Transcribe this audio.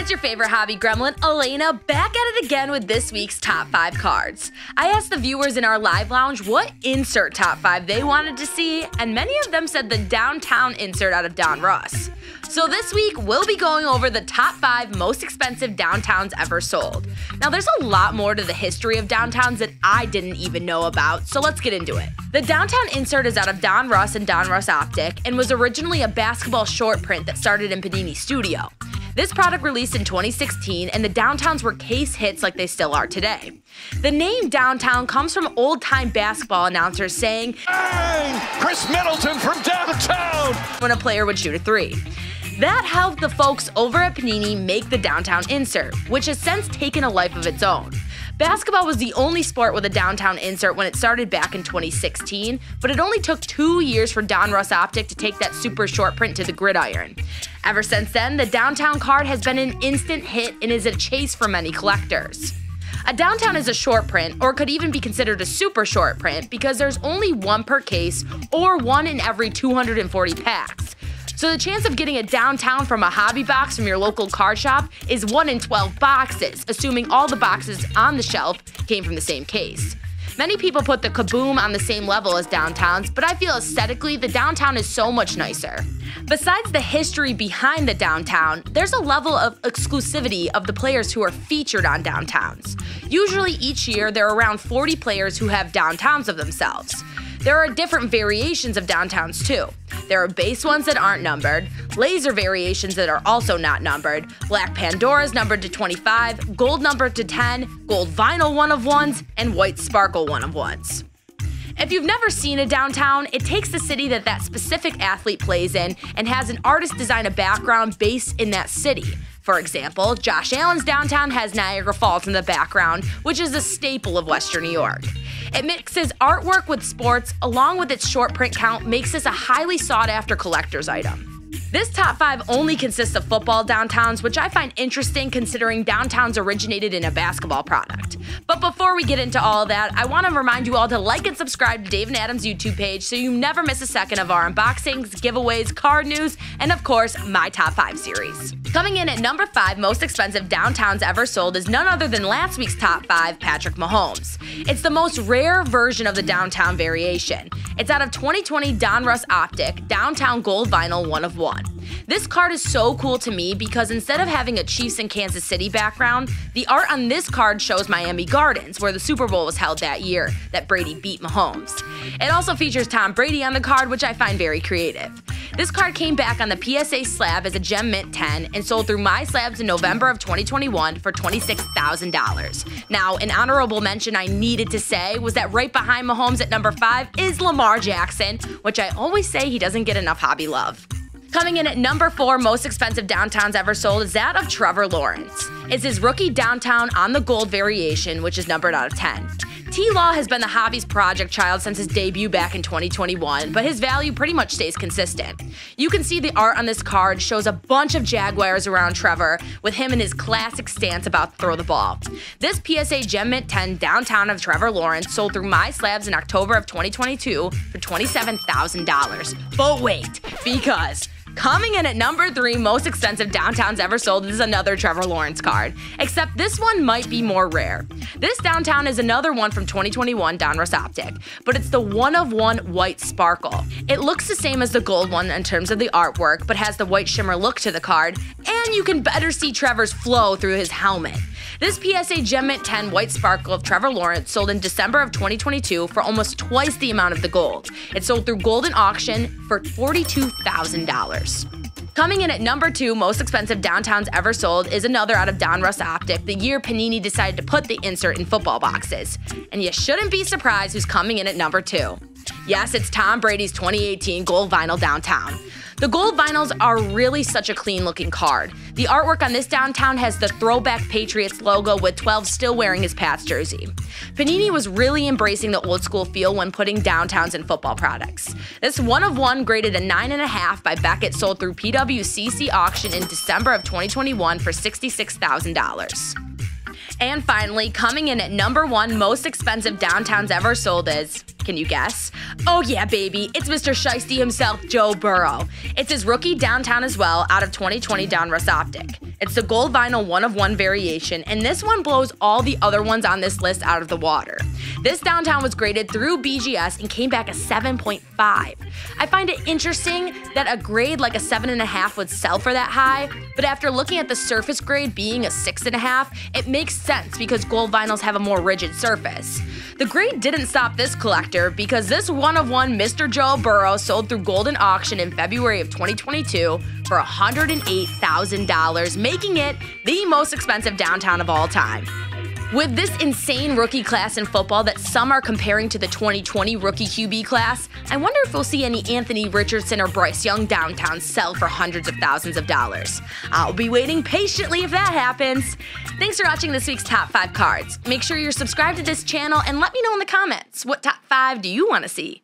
It's your favorite hobby gremlin, Alaina, back at it again with this week's top 5 cards. I asked the viewers in our live lounge what insert top 5 they wanted to see, and many of them said the downtown insert out of Don Russ. So this week, we'll be going over the top 5 most expensive downtowns ever sold. Now, there's a lot more to the history of downtowns that I didn't even know about, so let's get into it. The downtown insert is out of Don Russ and Don Russ Optic and was originally a basketball short print that started in Panini Studio. This product released in 2016, and the downtowns were case hits like they still are today. The name downtown comes from old-time basketball announcers saying, "Bang! Chris Middleton from downtown!" when a player would shoot a three. That helped the folks over at Panini make the downtown insert, which has since taken a life of its own. Basketball was the only sport with a downtown insert when it started back in 2016, but it only took 2 years for Don Russ Optic to take that super short print to the gridiron. Ever since then, the downtown card has been an instant hit and is a chase for many collectors. A downtown is a short print, or could even be considered a super short print because there's only one per case or one in every 240 packs. So the chance of getting a downtown from a hobby box from your local card shop is 1 in 12 boxes, assuming all the boxes on the shelf came from the same case. Many people put the Kaboom on the same level as downtowns, but I feel aesthetically the downtown is so much nicer. Besides the history behind the downtown, there's a level of exclusivity of the players who are featured on downtowns. Usually each year there are around 40 players who have downtowns of themselves. There are different variations of downtowns too. There are base ones that aren't numbered, laser variations that are also not numbered, black Pandoras numbered to 25, gold numbered to 10, gold vinyl 1-of-1s, and white sparkle 1-of-1s. If you've never seen a downtown, it takes the city that that specific athlete plays in and has an artist design a background based in that city. For example, Josh Allen's downtown has Niagara Falls in the background, which is a staple of Western New York. It mixes artwork with sports, along with its short print count, makes this a highly sought after collector's item. This top 5 only consists of football downtowns, which I find interesting considering downtowns originated in a basketball product. But before we get into all of that, I want to remind you all to like and subscribe to Dave and Adam's YouTube page so you never miss a second of our unboxings, giveaways, card news, and of course, my top 5 series. Coming in at number 5 most expensive downtowns ever sold is none other than last week's top 5, Patrick Mahomes. It's the most rare version of the downtown variation. It's out of 2020 Don Russ Optic, downtown gold vinyl 1-of-1. This card is so cool to me because instead of having a Chiefs and Kansas City background, the art on this card shows Miami Gardens, where the Super Bowl was held that year that Brady beat Mahomes. It also features Tom Brady on the card, which I find very creative. This card came back on the PSA slab as a Gem Mint 10 and sold through My Slabs in November of 2021 for $26,000. Now, an honorable mention I needed to say was that right behind Mahomes at number 5 is Lamar Jackson, which I always say he doesn't get enough hobby love. Coming in at number 4 most expensive downtowns ever sold is that of Trevor Lawrence. It's his rookie downtown on the gold variation, which is numbered out of 10. T-Law has been the hobby's project child since his debut back in 2021, but his value pretty much stays consistent. You can see the art on this card shows a bunch of Jaguars around Trevor, with him in his classic stance about to throw the ball. This PSA Gem Mint 10 downtown of Trevor Lawrence sold through My Slabs in October of 2022 for $27,000. But wait, because coming in at number 3 most expensive downtowns ever sold is another Trevor Lawrence card, except this one might be more rare. This downtown is another one from 2021 Don Russ Optic, but it's the 1-of-1 white sparkle. It looks the same as the gold one in terms of the artwork, but has the white shimmer look to the card, and you can better see Trevor's flow through his helmet. This PSA Gem Mint 10 white sparkle of Trevor Lawrence sold in December of 2022 for almost twice the amount of the gold. It sold through Golden Auction for $42,000. Coming in at number 2 most expensive downtowns ever sold is another out of Don Russ Optic, the year Panini decided to put the insert in football boxes. And you shouldn't be surprised who's coming in at number 2. Yes, it's Tom Brady's 2018 gold vinyl downtown. The gold vinyls are really such a clean looking card. The artwork on this downtown has the throwback Patriots logo with 12 still wearing his Pats jersey. Panini was really embracing the old school feel when putting downtowns in football products. This 1-of-1 graded a 9.5 by Beckett sold through PWCC auction in December of 2021 for $66,000. And finally, coming in at number 1 most expensive downtowns ever sold is Can you guess? Oh yeah, baby, it's Mr. Shiesty himself, Joe Burrow. It's his rookie downtown as well, out of 2020 Donruss Optic. It's the gold vinyl 1-of-1 variation, and this one blows all the other ones on this list out of the water. This downtown was graded through BGS and came back a 7.5. I find it interesting that a grade like a 7.5 would sell for that high, but after looking at the surface grade being a 6.5, it makes sense because gold vinyls have a more rigid surface. The grade didn't stop this collector because this 1-of-1 Mr. Joe Burrow sold through Golden Auction in February of 2022 for $108,000, making it the most expensive downtown of all time. With this insane rookie class in football that some are comparing to the 2020 rookie QB class, I wonder if we'll see any Anthony Richardson or Bryce Young downtowns sell for hundreds of thousands of dollars. I'll be waiting patiently if that happens. Thanks for watching this week's Top 5 Cards. Make sure you're subscribed to this channel and let me know in the comments, what top 5 do you want to see?